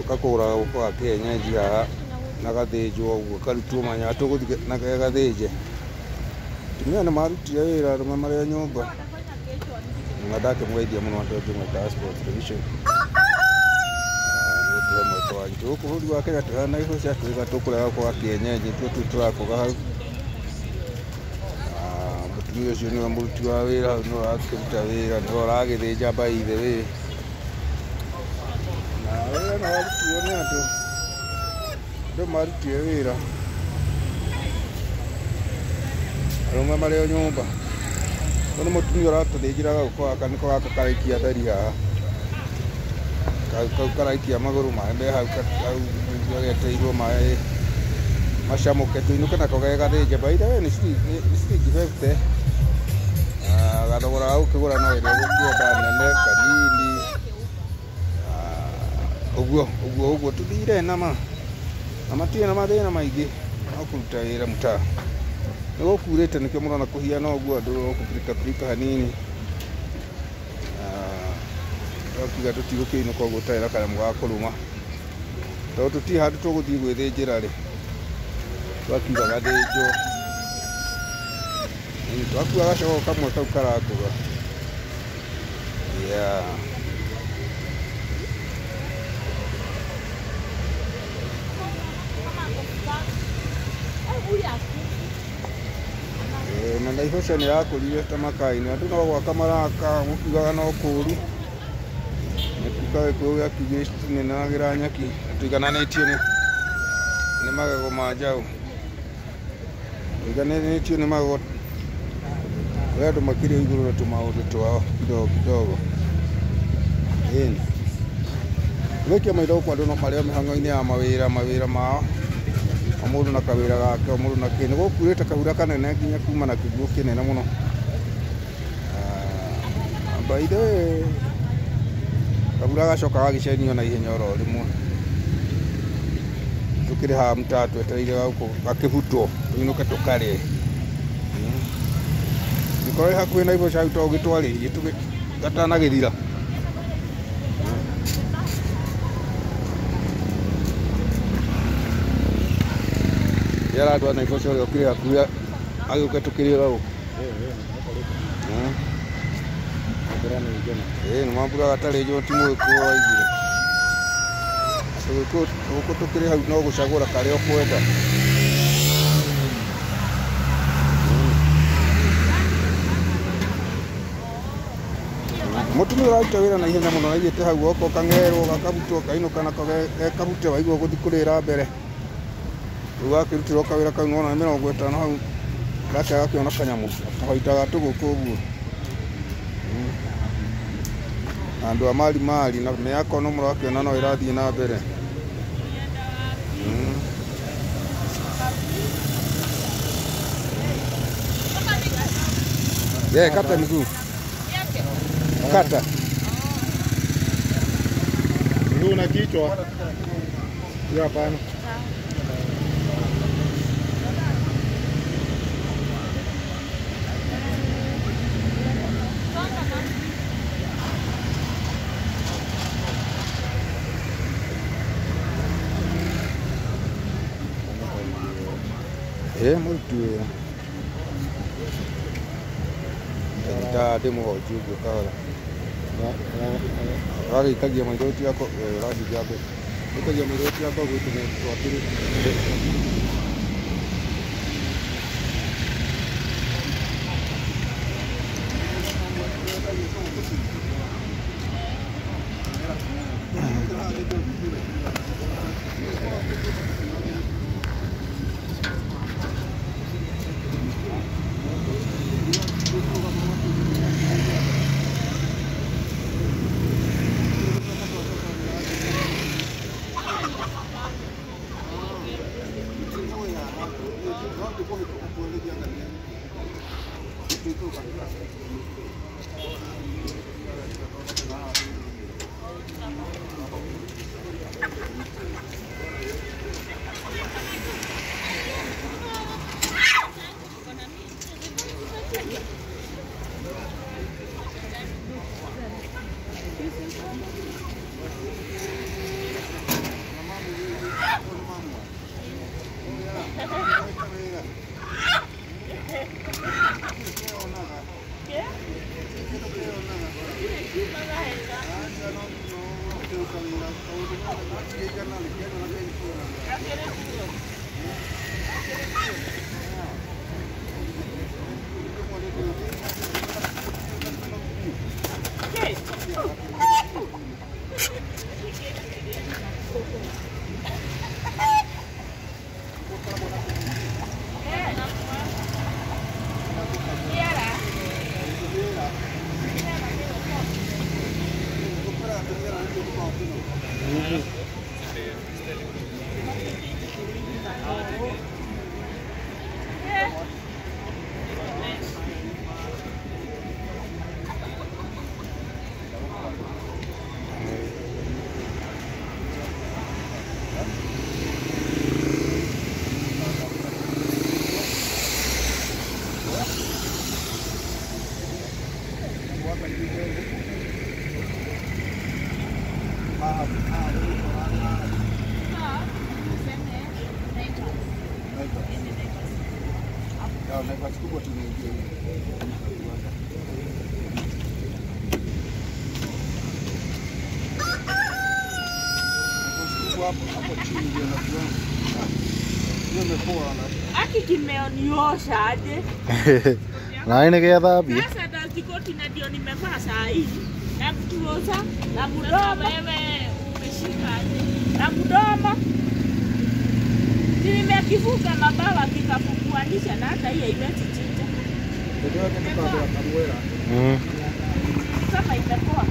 tukakora kwa kienyeji haha na gathĩnjwo ũguo karutwo manya tũgũthiĩ na gathĩnje. Tumia nĩ marutire wĩra arũme marĩ nyũmba na ndakĩmũgeithia mũno andũ angĩ mweka Sport Television. Mũndũ ũmwe twanjũ gũkũ bũrũri wa Kenya tũhana indo cia twĩga tũkũrega kwa kienyeji tuo tũrakũga hau. Mũtumia ũcio nĩwe mũruti wa wĩra hau nĩwe ũrakĩruta wĩra nĩwe ũragĩthĩnja by the way. Na wĩra nĩ warutirwo nĩ andũ marutire wĩra arũme marĩ o nyũmba. Nĩ mũtumia ũratũthĩnjĩra gagũkũ gaka nĩko gaka karaikia thari haha. Kau karaikia magũrũ maĩ hau geteirwo maĩ macamũke tũinũke nako gegathĩnje. By the way nĩ ciringi 50. Gathogora ga gũkĩgũra no ĩrĩa ũgũkĩenda nene kanini. Ũguo tũthire na matirĩ na mathĩna maingĩ no kũruta wĩra mũtaa. Nĩ gũkurĩte nĩkĩo mũrona kũhiana ũguo andũ gũkũpirika hanini. Twakiuga tũtigũkĩinũka ũguo tũtarĩ na kanyamũ ga kũrũma tondũ tũtirĩ handũ tũgũthiĩ gwĩthĩnjĩra rĩ. Twakiuga gathĩnjwo twakua gacogo kamwe kau karakũga. Na Naivasha nĩ yakũrire ta makainĩ andũ no gwaka maraka gũkiugaga no kũũru. Gĩtuĩka Gĩkũyũ gĩakiugire citinenagĩra nyaki tũigananĩtio nĩ magego ma njaũ. Tũigananĩtio nĩ magego kũrĩ andũ makĩrĩ igũrũ na tũmaũndũ twao kidogo. Gũikia maitho gũkũ andũ no marĩ o mĩhang'o-inĩ ya mawĩra mao. O mũndũ na kawĩra gake o mũndũ na kĩ. Nĩ gũkurĩte kahura kanene nginya kuma na kĩguũ kĩnene mũno. By the way kahura gacoka gagĩcenio na ihenya oro rĩmwe. Tũkĩrĩ haha mũtaa twetereire gũkũ gakĩhutwo tũinũke tũkarĩe. Gĩkorwo hakuhĩ na Naivasha to gĩtwarĩrie gatanagĩthira. Yara andũ a Naivasha ũrĩa ũkĩrĩ hakuhĩ agĩũke tũkĩrĩega gũkũ. Nĩ mambura gatarĩ njo ti Mũgĩkũyũ waigire. Gũkũ tũkĩrĩ hau no gũcagũra karĩa ũkwenda. Mũtumia ũraruta wĩra na ihenya mũno aigĩte hau goko kang'erwo gakabutwo kainũka nako gekabute waigua gũthiĩ kũrĩra mbere. Rĩu gakĩrutirwo kawĩra kau nĩwona 50 hau gake gakĩona kanyamũ kahoitaga tũgũkũ ũguo. Andũ a mari na mĩako no mũrakĩona no ĩrathiĩ na mbere. Kata miguu. Kata. Miguu na kichwa. Hiyo hapana. Mũruti wĩra. Ndagĩtarĩ mũhonju ũguo kahora. Ũragĩikagia maitho ũtigakwo ũrahinga mbere. Ũikagia maitho ũtigakwo gwĩtũmĩra twakĩrĩ. Aki kimeoniosha aje. Na ine kia thabi. Sasa dakikoti na ndio nimevaa saa hii. Na kutuoza na mdomo wewe umeshika aje. Na mdomo nimekivuka mabawa kikafukuanisha na hata hiyo imetichita. Kama itakuwa.